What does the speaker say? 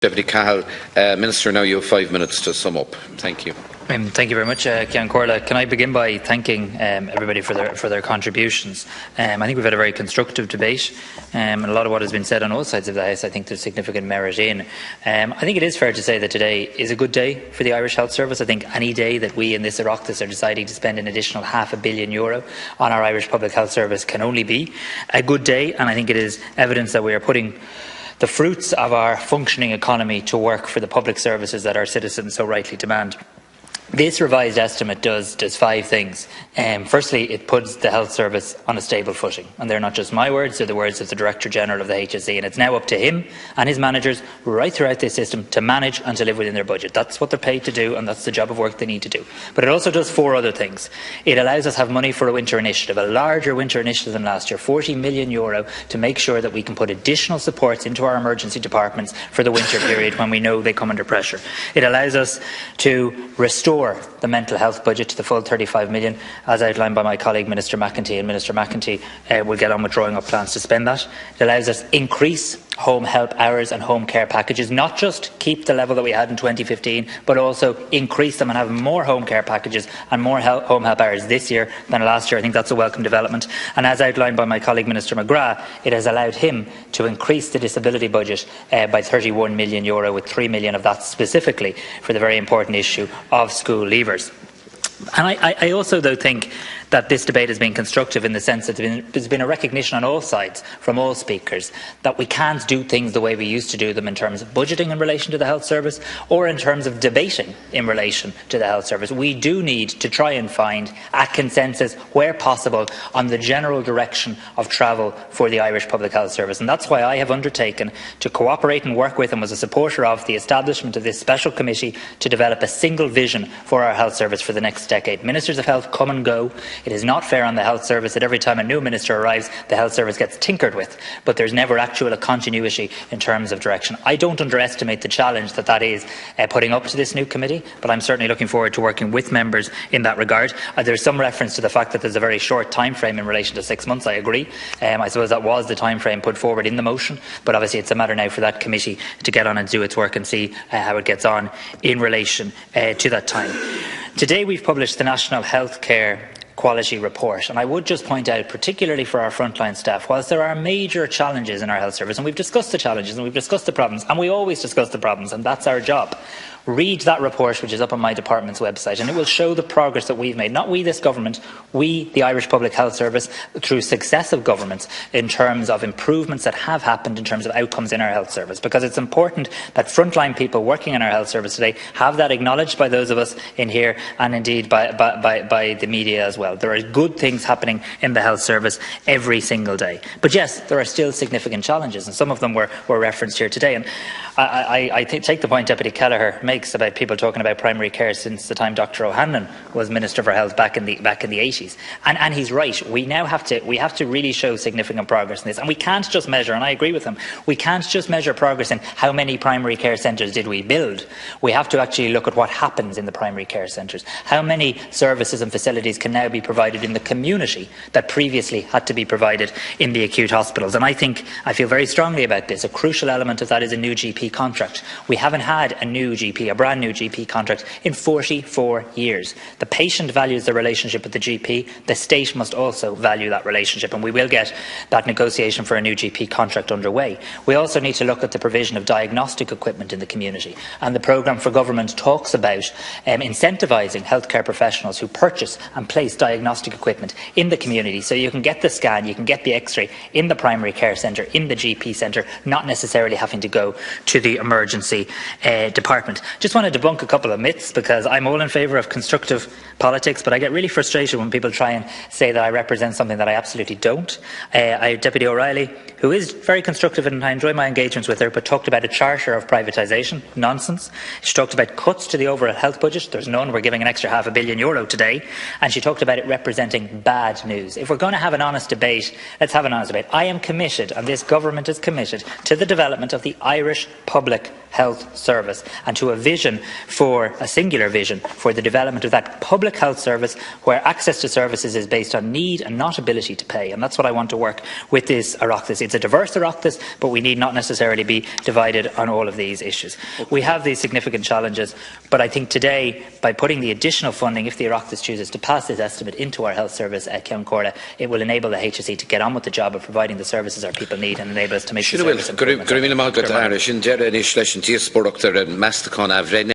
Deputy Cahill, Minister, now you have 5 minutes to sum up. Thank you. Thank you very much, Cian Corla. Can I begin by thanking everybody for their contributions? I think we've had a very constructive debate, and a lot of what has been said on all sides of the House I think there's significant merit in. I think it is fair to say that today is a good day for the Irish Health Service. I think any day that we in this Oireachtas are deciding to spend an additional €500 million on our Irish Public Health Service can only be a good day, and I think it is evidence that we are putting the fruits of our functioning economy to work for the public services that our citizens so rightly demand. This revised estimate does 5 things. Firstly, it puts the health service on a stable footing. And they're not just my words, they're the words of the Director General of the HSE. And it's now up to him and his managers right throughout this system to manage and to live within their budget. That's what they're paid to do, and that's the job of work they need to do. But it also does 4 other things. It allows us to have money for a winter initiative, a larger winter initiative than last year, €40 million, to make sure that we can put additional supports into our emergency departments for the winter period when we know they come under pressure. It allows us to restore the mental health budget to the full €35 million, as outlined by my colleague Minister McEntee, and Minister McEntee will get on with drawing up plans to spend that. It allows us to increase home help hours and home care packages, not just keep the level that we had in 2015, but also increase them and have more home care packages and more home help hours this year than last year. I think that's a welcome development. And as outlined by my colleague Minister McGrath, it has allowed him to increase the disability budget by €31 million, with €3 million of that specifically for the very important issue of school leavers. And I also, though, think that this debate has been constructive in the sense that there's been a recognition on all sides from all speakers that we can't do things the way we used to do them in terms of budgeting in relation to the health service or in terms of debating in relation to the health service. We do need to try and find a consensus where possible on the general direction of travel for the Irish Public Health Service, and that's why I have undertaken to cooperate and work with and was a supporter of the establishment of this special committee to develop a single vision for our health service for the next decade. Ministers of health come and go. It is not fair on the health service that every time a new minister arrives, the health service gets tinkered with, but there's never actual continuity in terms of direction. I don't underestimate the challenge that is putting up to this new committee, but I'm certainly looking forward to working with members in that regard. There's some reference to the fact that there's a very short time frame in relation to 6 months. I agree. I suppose that was the time frame put forward in the motion, but obviously it's a matter now for that committee to get on and do its work and see how it gets on in relation to that time. Today we've published the National Healthcare Quality Report, and I would just point out, particularly for our frontline staff, whilst there are major challenges in our health service, and we've discussed the challenges and we've discussed the problems, and we always discuss the problems, and that's our job. Read that report, which is up on my department's website, and it will show the progress that we've made. Not we, this government, we, the Irish Public Health Service, through successive governments, in terms of improvements that have happened in terms of outcomes in our health service. Because it's important that frontline people working in our health service today have that acknowledged by those of us in here, and indeed by the media as well. There are good things happening in the health service every single day. But yes, there are still significant challenges, and some of them were referenced here today. And I take the point Deputy Kelleher makes about people talking about primary care since the time Dr O'Hanlon was Minister for Health back in the 80s, and he's right. We now have to really show significant progress in this, and we can't just measure. And I agree with him. We can't just measure progress in how many primary care centres did we build. We have to actually look at what happens in the primary care centres. How many services and facilities can now be provided in the community that previously had to be provided in the acute hospitals? And I feel very strongly about this. A crucial element of that is a new GP contract. We haven't had a brand new GP contract in 44 years. The patient values the relationship with the GP. The state must also value that relationship, and we will get that negotiation for a new GP contract underway. We also need to look at the provision of diagnostic equipment in the community, and the programme for government talks about incentivising healthcare professionals who purchase and place diagnostic equipment in the community, so you can get the scan, you can get the x-ray in the primary care centre, in the GP centre, not necessarily having to go to the emergency department. Just want to debunk a couple of myths, because I'm all in favour of constructive politics, but I get really frustrated when people try and say that I represent something that I absolutely don't. Deputy O'Reilly, who is very constructive, and I enjoy my engagements with her, but talked about a charter of privatisation. Nonsense. She talked about cuts to the overall health budget. There's none. We're giving an extra €500 million today. And she talked about it representing bad news. If we're going to have an honest debate, let's have an honest debate. I am committed, and this government is committed, to the development of the Irish Public Health Service, and to a singular vision for the development of that public health service where access to services is based on need and not ability to pay. And that's what I want to work with this Oireachtas. It's a diverse Oireachtas, but we need not necessarily be divided on all of these issues. We have these significant challenges, but I think today, by putting the additional funding, if the Oireachtas chooses to pass this estimate into our health service at Ceann Comhairle, it will enable the HSE to get on with the job of providing the services our people need and enable us to make the service improvements.